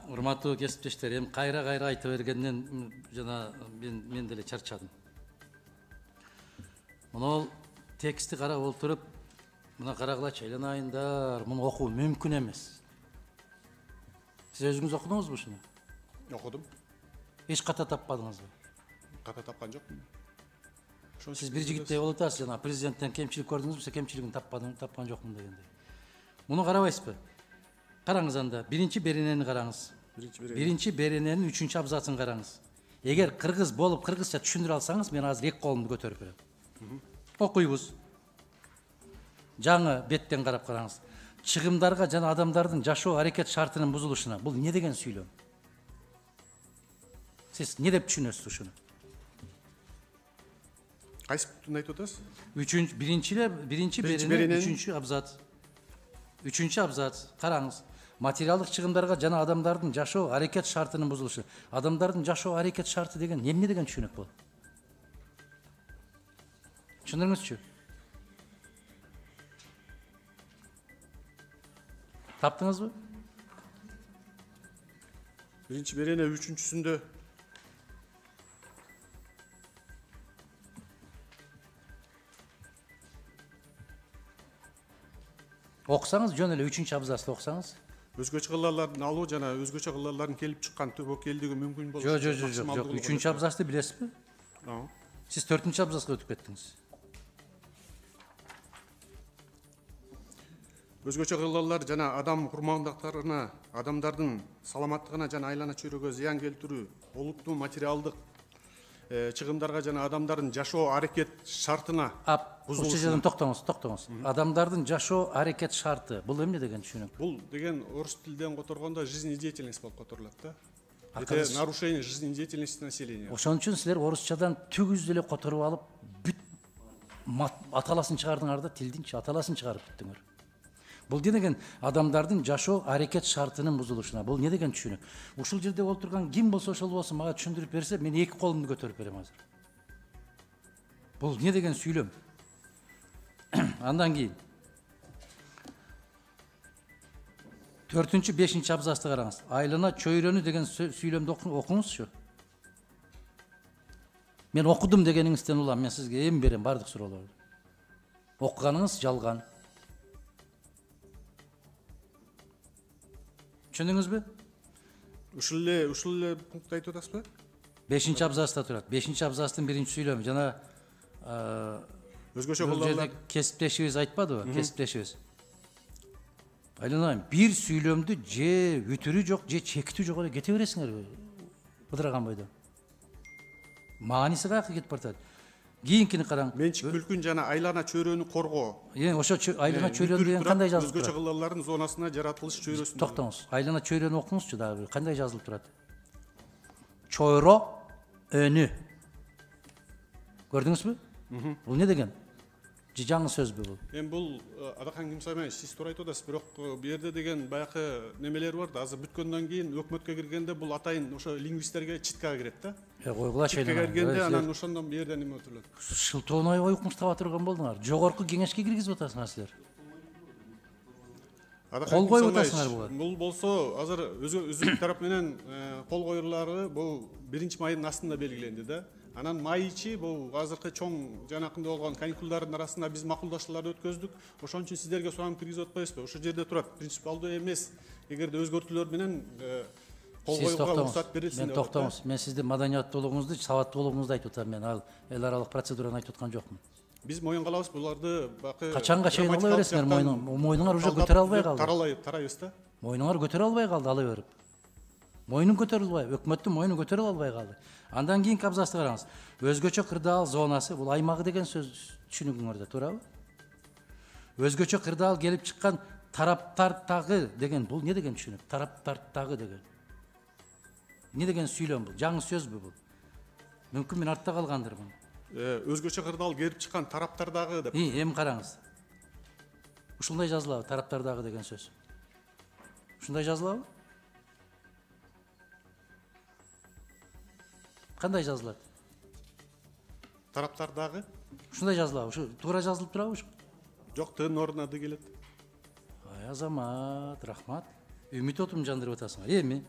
урматтуу кесиптештер, эми кайра айта бергенден жана мен деле чарчадым. Мына текстти карап олтуруп, мына карагылачы, айланайындар, муну окуу мүмкүн эмес. Сиз өзүңүз окудуңузбу ушуну? Окудум. Эч ката таппадыңызбы? Ката тапкан жокмун. Сиз бир жигиттей болуп атасыз, жана президенттен кемчилик көрдүңүзбү, кемчилигин тапкан жокмун дегендей. Муну карабайсызбы? Караңыз анда, биринчи беренени караңыз. Биринчи берененин 3-чү абзацын караңыз. Эгер кыргыз болуп кыргызча түшүндүрө алсаңыз, мен азыр эки колумду көтөрүп берем. Окуйбуз. Жаңы беттен карап караңыз. Чыгымдарга жана адамдардын жашоо аракет шартынын бузулушуна. Бул не деген сүйлөм? Сиз не деп түшүнөсүз ушуну? Кайсы бүтүн айтып атасыз? Биринчи беренен 3-чү абзац. 3-чү абзац. Караңыз. Материалдык чыгымдарга жана адамдардын жашоо аракет шартынын бузулушу. Адамдардын жашоо аракет шарты деген эмне деген түшүнүк бул? Түшүндүрүңүзчү? Таптыңызбы? Биринчи берене 3-чүсүндө окусаңыз, жөн эле 3-чү абзацты окусаңыз. өзгөчө кылаалардын алуу жана өзгөчө кылаалардын келип чыккан тобокелдиги мүмкүн болушу. Жок, 3-чү абзацты билесизби? Сиз 4-чү абзацка өтүп кеттиңиз. Өзгөчө кылаалар жана адам курмандыктарына, адамдардын саламаттыгына жана айлана чөйрөгө зыян келтирүү, олуттуу материалдык чыгымдарга жана адамдардын жашоо аракет шартына бузулушуна. Токтоңуз. Адамдардын жашоо аракет шарты. Бул эмне деген түшүнүк? Бул деген орус тилден которгондо жизнедеятельность болуп которулат да. Это нарушение жизнедеятельности населения. Ошон үчүн силер орусчадан түгүз деле которуп алып, бүт аталасын чыгардыңар да, тилдинчи аталасын чыгарып бүттүңөр. Бул не деген адамдардын жашоо аракет шартынын бузулушуна. Бул не деген түшүнүк? Ушул жерде олтурган ким болсо ошол болсун, мага түшүндүрүп берсе, мен эки колумду көтөрүп берем азыр. Бул не деген сүйлөм? Андан кийин 4-5 абзацты караңыз. Айлана чөйрөнү деген сүйлөмдү окуңузчу. Мен окудум дегениңизден улам, мен сизге эми берем бардык суроолорду. Окуганыңыз жалган. Түшүндүңүзбү? Ушул эле пунктты айтып атасызбы? 5-чи абзацта турат. 5-чи абзацтын 1-чи сүйлөмү жана өзгөчө кылаалар кесиптешибиз айтпадыбы? Кесиптешибиз. Айланайм, бир сүйлөмдү же үтүрү жок, же чекитүү жок эле кете бересиңерби? Быдыраган бойдон. Мааниси каяка кетип баратат? Кийинкини караң. Менчик мүлкүн жана айлана чөйрөнү коргоо. Ошо айлана чөйрөнү деген кандай жазылып турат? Өзгөчө кылаалардын зонасына жаратылыш чөйрөсүндө. Токтоңуз. Айлана чөйрөнү окуңузчу дагы, кандай жазылып турат? Чойро өнү. Көрдүңүзбү? Бул не деген? Жаңы сөзбү бул? Эми бул Адакан Кимсаймай сиз туура айтып атасыз, бирок бу жерде деген баягы немелер бар да. Азыр бүткөндөн кийин өкмөткө киргенде бул атайын ошо лингвисттерге читкага кирет да. Койгулачы. Читкага киргенде анан ошондон бу жерде неме өтүлөт. Шылтооной укмуш таба турган болдуңар. Жогорку кеңешке киргизип атасыңар силер. Кол коюп атасыңар буга. Бул болсо азыр өзү тарап менен кол коюлары бул 1-майдын астында белгиленди да. Анан май ичи бул азыркы чоң жанакында болгон каникулдардын арасында биз макулдашууларды өткөздүк. Ошон үчүн сиздерге суранып киргизип атпайбызбы? Ошол жерде турат. Принципиалдуу эмес. Эгерде өзгөртүүлөр менен кол коюуга уруксат берилсин. Мен токтоңуз. Мен сиздин маданияттуулугуңузду, сабаттуулугуңузду айтып атам. Мен ал эл аралык процедураны айтып аткан жокмун. Биз моюнга алабыз буларды бакы. Качанга чейин ала бересиңер мойнуңар уже көтөрө албай калды. Тарайбыз да. Мойнуңар көтөрө албай калды ала берип. Мойнун көтөрүлбөй, өкмөттүн мойну көтөрө албай калды. Андан кийинки абзацты караңыз. Өзгөчө кырдаал зонасы, бул аймагы деген сөз түшүнүгүңөрдө туурабы? Өзгөчө кырдаал келип чыккан тараптардагы деген бул не деген түшүнүк? Тараптардагы деген. Не деген сүйлөм бул? Жаңы сөзбү бул? Мүмкүн мен артта калгандырмын. Өзгөчө кырдаал келип чыккан тараптардагы деп. Эми караңыз. Ушундай жазылабы тараптардагы деген сөз? Ушундай жазылабы? Кандай жазылат? Тараптардагы? Ушундай жазылабы? Ушу туура жазылып турабы ушу? Жок, тын ордуна келет. Азамат, рахмат. Үмүт отун жандырып атасыңар. Эми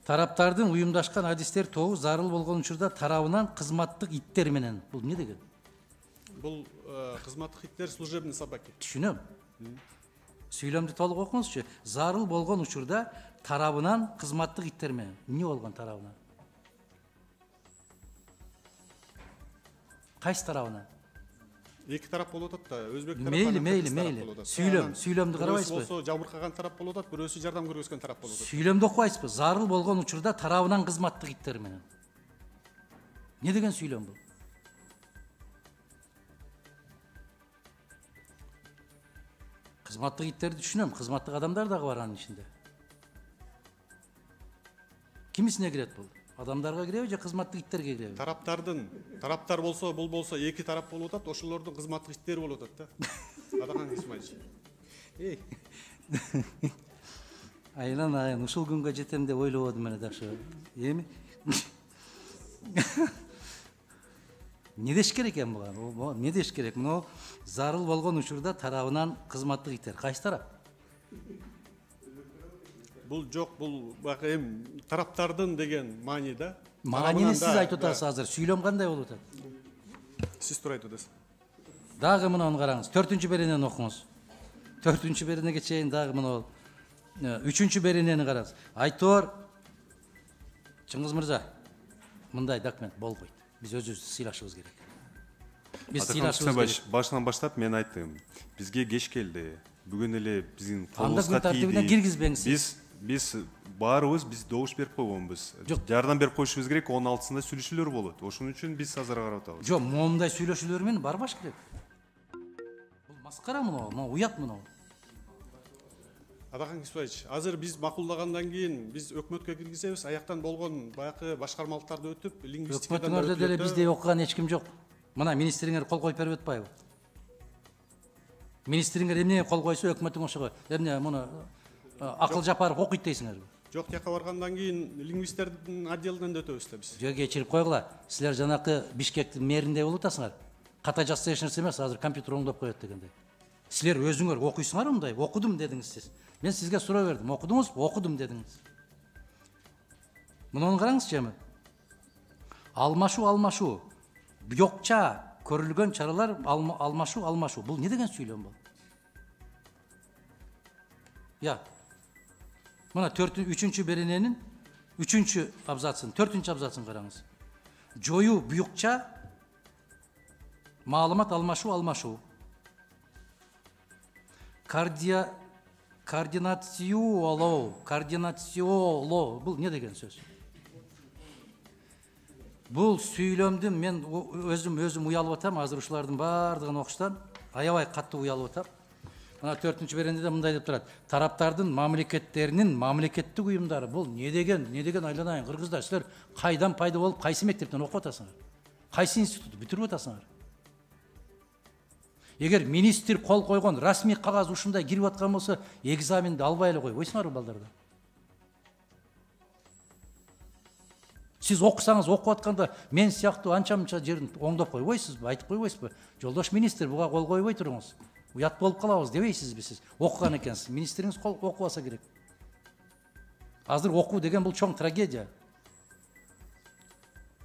Тараптардын уюмдашкан адистер тобу зарыл болгон учурда тарабынан кызматтык иттер менен. Бул эмне деген? Бул кызматтык иттер служебный собаки. Түшүнөм. Сүйлөмдү толук окуңузчу. Зарыл болгон учурда тарабынан кызматтык иттер менен. Эмне болгон тарабынан? Кайсы тарабынан? Эки тарап болуп атат да. Өзбек тарап. Мейли. Сүйлөмдү карабайсызбы? Болсо жабыркаган тарап болуп атат, бирөөсү жардам көргөзгөн тарап болуп атат. Сүйлөмдү окубайсызбы? Зарыл болгон учурда тарабынан кызматтык иттер менен. Не деген сүйлөм бул? Кызматтык иттерди түшүнөм, кызматтык адамдар дагы бар анын ичинде. Кимисине кирет бул? Адамдарга киреби же кызматтык иттерге киреби? Тараптар болсо, бул болсо эки тарап болуп атат, ошолордун кызматтык иттери болуп атат да. Адахан Исмаилович. Айынан ушул күнгө жетем деп ойлободум эле дагы. Эми не деш керек экен буга? Не деш керек? Мына зарыл болгон учурда тарабынан кызматтык иттер. Кайсы тарап? Бул жок, бул бак эми тараптардын деген маани да. Маанини сиз айтып атасыз азыр. Сүйлөм кандай болуп атат? Сиз тура айтып атасыз. Дагы мынаны караңыз. 4-чү беренени окуңуз. 4-чү беренеге чейин дагы мына бол. 3-чү беренени караңыз. Айтор Чыңгыз мырза, мындай документ болбойт. Биз өзүбүздү сыйлашыбыз керек. Биз сыйлашыбыз керек. Башынан баштап мен айттым. Бизге кеч келди. Бүгүн эле биздин Анда күн тартибине киргизбеңиз. Биз баарыбыз биз добуш берип койгонбуз. Жардам берип коюшубуз керек, 16-сында сүйлөшүүлөр болот. Ошон үчүн биз азыр карап атабыз. Жок, момундай сүйлөшүүлөр менен барбаш керек. Бул маскара мына, уят мына. Адахан Исмаилович, азыр биз макулдагандан кийин биз өкмөткө киргизебиз, аяктан болгон баягы башкармалыктарды өтүп, лингвистикадан өкмөтүңөрдө деле бизде окуган эч ким жок. Мына министриңер кол коюп берип атпайбы? Министриңер эмне кол койсо өкмөтүң ошого эмне муну акыл жапарып окуйт дейсиңерби? Жок, тияка баргандан кийин лингвисттердин отделинен да өтөбүз да биз. Жок, кечирип койгула. Силер жанакы Бишкектин мэринде болуп атасыңар. Ката жазса эч нерсе эмес, азыр компьютер оңдоп коет дегенде. Силер өзүңөр окуйсуңар мындай, окудум дедиңиз сиз. Мен сизге суроо бердим, окудуңузбу? Окудум дедиңиз. Мунуну караңызчы эми. Алмашуу. Бuyokça көрүлгөн чаралар алмашуу. Бул не деген сүйлөм бул? Я. Мына 3-чү берененин 3-чү абзацын, 4-чү абзацын караңыз. Жоюу buyokça маалымат алмашуу. Координациялоо. Бул не деген сөз? Бул сүйлөмдүн мен өзүм уялып атам, азыр ушулардын бардыгын окуштан аябай катуу уялып атам. Мына 4-чү беренеде мындай деп турат. Тараптардын мамлекеттеринин мамлекеттик уюмдары. Бул не деген айланайын кыргыздар, силер кайдан пайда болуп, кайсы мектептен окуп атасыңар? Кайсы институтты бүтүрүп атасыңар? Эгер министр кол койгон расмий кагаз ушундай кирип аткан болсо, экзаменди албай эле койбойсуңарбы балдарда? Сиз окусаңыз, окуп атканда мен сыяктуу анча-мынча жерин оңдоп койбойсузбу, айтып койбойсузбу? Жолдош министр, буга кол койбой туруңуз. Уят болуп калабыз дебейсизби сиз? Окуган экенсиз. Министриңиз кол окубаса керек. Азыр окуу деген бул чоң трагедия.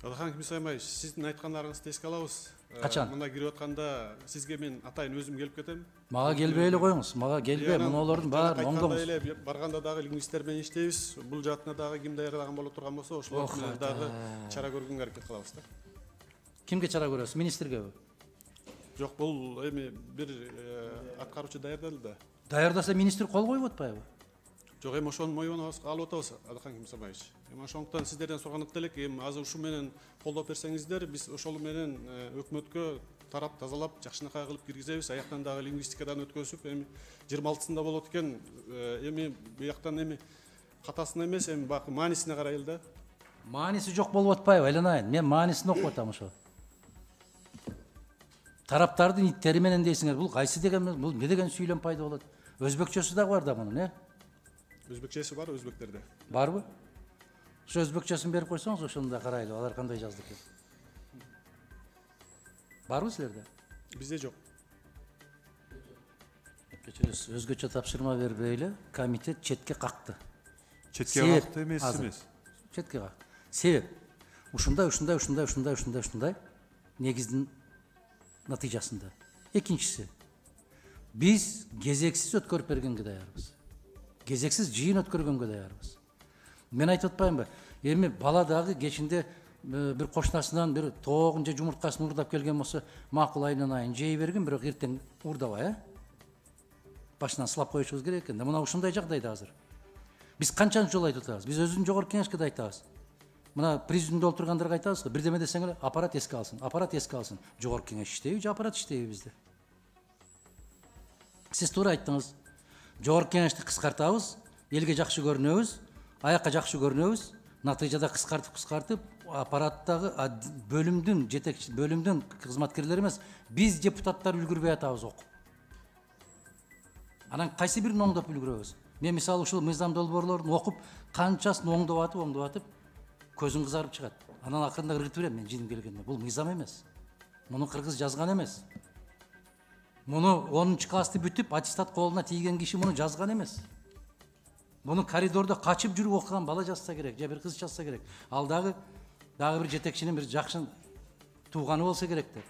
Адахан Исмаилович, сиздин айткандарыңызды эске алабыз. Качан? Мында кирип атканда сизге мен атайын өзүм келип кетем. Мага келбей эле коюңуз. Мага келбей, мунулардын баарын оңдоңуз. Барганда дагы лингвисттер менен иштейбиз. Бул жаатына дагы ким даярдаган боло турган болсо, ошолор менен дагы чара көргөнгө аракет кылабыз да. Кимге чара көрөсүз? Министргеби? Жок, бул эми бир аткаруучу даярдалды да. Даярдаса министр кол коюп атпайбы? Жок, эми ошонун моюнуна алып атабыз, Адахан Исмаилович. Эми ошондуктан сиздерден сурагандык элек, эми азыр ушу менен колдоп берсеңиздер, биз ошол менен өкмөткө тарап тазалап, жакшынакай кылып киргизебиз. Аяктан дагы лингвистикадан өткөзүп, эми 26-сында болот экен, эми бияктан эми катасына эмес, эми бак маанисине карайлы да. Мааниси жок болуп атпайбы, айланайын. Мен маанисин окуп атам ошо. Тараптардын иттери менен дейсиңер, бул кайсы деген, бул не деген сүйлөм пайда болот? Өзбекчөсү дагы бар да мунун, Өзбекчеси бар, өзбектерде. Барбы? Ошо өзбекчөсүн берип койсоңуз, ошону да карайлы, алар кандай жазды экен. Барбы силерде? Бизде жок. Өзгөчө тапшырма бербей эле комитет четке какты. Четке какты эмес. четкага. Себеп ушундай негиздин натыйжасында. Экинчиси, биз кезексиз өткөрүп бергенге даярбыз. Кезексиз жыйын өткөргөнгө даярбыз. Мен айтып атпаймынбы? Эми бала дагы кечинде bir koşnasынан bir тоогун же жумурткасын уурдап келген болсо, макул айынан айын жей берген, бирок эртең уурдабай, башынан сылап коюшубуз керек экен. Мына ушундай жагдайда азыр. Биз канчанчы жолу айтып атабыз? Биз өзүбүздүн жогорку кеңешке да айтабыз. Мына президиумда отургандарга айтабыз го, бирдеме десеңер, аппарат эске алсын, аппарат эске алсын. Жогорку кеңеш иштейби же аппарат иштейби бизде? Сиз туура айттыңыз. Жогорку кеңешти кыскартабыз, элге жакшы көрүнөбүз, аякка жакшы көрүнөбүз, натыйжада кыскартып, аппараттагы бөлүмдүн жетекчи, бөлүмдүн кызматкерлери эмес, биз депутаттар үлгүрбөй атабыз окуп. Анан кайсы бирин оңдоп үлгүрөбүз? Мен мисалы ушул мыйзам долбоорлорун окуп, канчасын оңдоп атып, көзүң кызарып чыгат. Анан акырында ыргытып берем мен жиним келгенде. Бул мыйзам эмес. Муну кыргыз жазган эмес. Муну 10 классты бүтүп, аттестат колуна тийген киши муну жазган эмес. Муну коридордо качып жүрүп окуган бала жазса керек, же бир кыз жазса керек. Ал дагы бир жетекчинин бир жакшы тууганы болсо керек деп.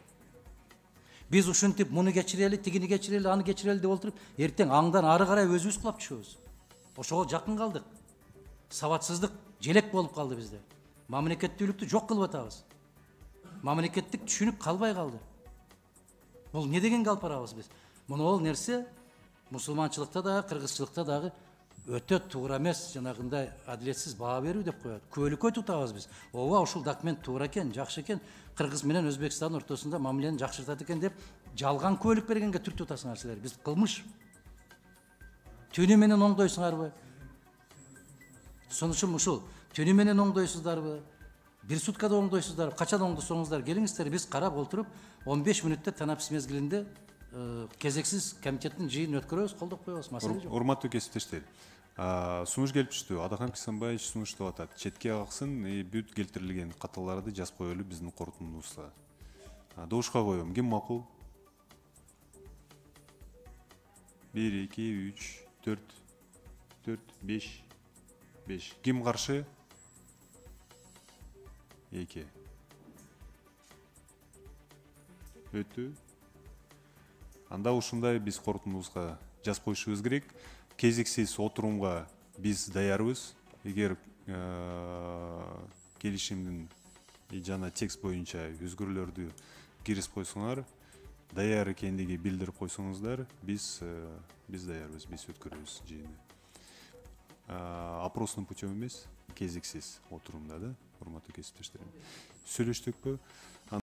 Биз ушинтип муну кечирели, тигини кечирели, аны кечирели деп отуруп, эртең аңдан ары карай өзүбүз кулап түшөбүз. Ошого жакын калдык. Сабатсыздык желек болуп калды бизде. Мамлекеттүүлүктү жок кылып атабыз. Мамлекеттик түшүнүк калбай калды. Бул не дегенге алып барабыз биз? Муну ол нерсе мусулманчылыкта да, кыргызчылыкта дагы өтө туура эмес, жанагындай адилетсиз баа берүү деп коет. Күбөлүккө тутабыз биз. Ооба, ушул документ туура экен, жакшы экен, Кыргыз менен Өзбекстандын ортосунда мамилени жакшыртат экен деп жалган күбөлүк бергенге түрт тутасыңар силер. Биз кылмыш. Түнү менен оңдойсуңарбы? Сонучум ушул. Түнү менен оңдойсуздарбы? Бир суткада оңдойсуздарбы? Качан оңдосоңуздар келиңиздер, биз карап отуруп 15 мүнөттө танапсыз мезгилинде кезексиз комитеттин жыйынын өткөрөбүз, колдоп коебуз, маселе жок. Урматтуу кесиптештер, сунуш келип түштү. Адахан Кисанбаевич сунуш деп атат. Четке аксын, бүт келтирилген каталарды жазып коелу биздин корутундубузга. Добушка коем. Ким макул? 1, 2, 3, 4, 5. Ким каршы? 2. Өтү. Анда ушундай биз корутундубузга жазып коюшубуз керек. Кезексиз отурумга биз даярбыз. Эгер келишимдин жана текст боюнча өзгөрүүлөрдү киргизип койсоңор, даяр экендиги билдирип койсоңуздар, биз даярбыз, биз өткөрөбүз жыйынды. Опросный путем эмес, кезексиз отурумда да, урматтуу кесиптештерим. Сүйлөштүкпү?